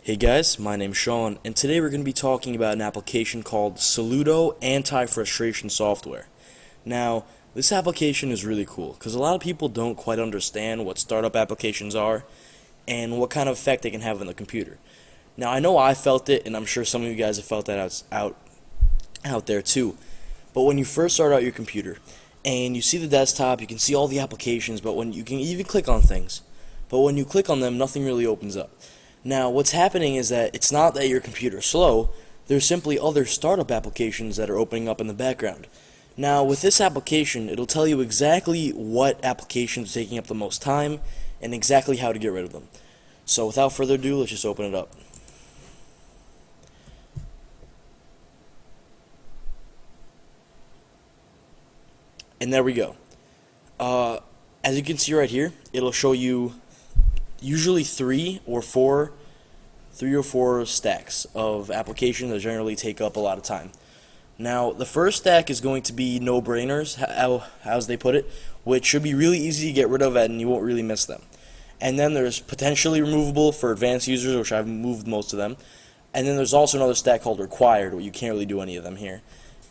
Hey guys, my name's Sean, and today we're going to be talking about an application called Soluto Anti-Frustration Software. Now, this application is really cool because a lot of people don't quite understand what startup applications are and what kind of effect they can have on the computer. Now, I know I felt it, and I'm sure some of you guys have felt that out there too. But when you first start out your computer and you see the desktop, you can see all the applications, but when you can even click on things, but when you click on them, nothing really opens up. Now, what's happening is that it's not that your computer's slow, there's simply other startup applications that are opening up in the background. Now, with this application, it'll tell you exactly what applications are taking up the most time and exactly how to get rid of them. So without further ado, let's just open it up. And there we go. As you can see right here, it'll show you usually three or four stacks of applications that generally take up a lot of time. Now, the first stack is going to be no-brainers, as they put it, which should be really easy to get rid of and you won't really miss them. And then there's potentially removable for advanced users, which I've moved most of them. And then there's also another stack called required, where you can't really do any of them here.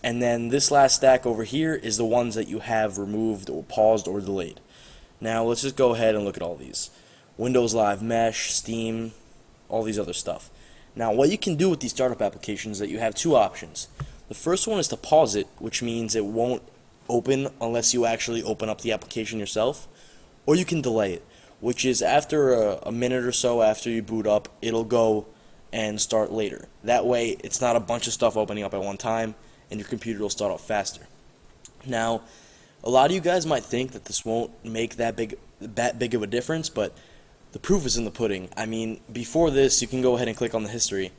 And then this last stack over here is the ones that you have removed or paused or delayed. Now, let's just go ahead and look at all these. Windows Live Mesh, Steam, all these other stuff. Now, what you can do with these startup applications is that you have two options. The first one is to pause it, which means it won't open unless you actually open up the application yourself, or you can delay it, which is after a minute or so after you boot up, it'll go and start later. That way, it's not a bunch of stuff opening up at one time, and your computer will start up faster. Now, a lot of you guys might think that this won't make that big of a difference, but the proof is in the pudding. I mean, before this, you can go ahead and click on the history.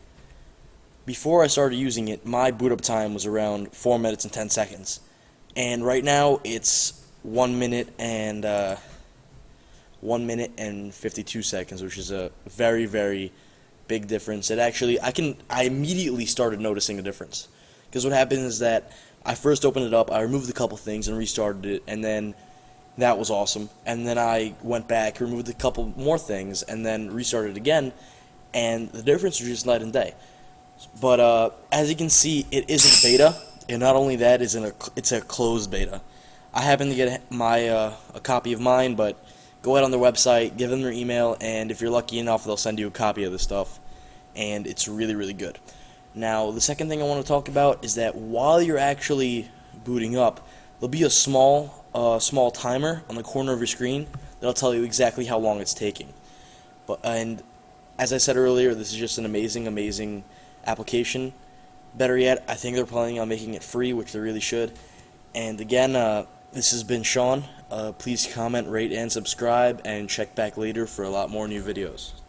Before I started using it, my boot up time was around 4 minutes and 10 seconds. And right now, it's 1 minute and 52 seconds, which is a very, very big difference. It actually, I immediately started noticing a difference. Because what happened is that I first opened it up, I removed a couple things and restarted it, and then that was awesome. And then I went back, removed a couple more things, and then restarted again, and the difference was just night and day. But as you can see, it is a beta, and not only that, it's a closed beta. I happen to get a copy of mine, but go ahead on their website, give them their email, and if you're lucky enough, they'll send you a copy of this stuff, and it's really, really good. Now, the second thing I want to talk about is that while you're actually booting up, there'll be a small timer on the corner of your screen that'll tell you exactly how long it's taking. And as I said earlier, this is just an amazing application. Better yet, I think they're planning on making it free, which they really should. And again, this has been Sean. Please comment, rate, and subscribe, and check back later for a lot more new videos.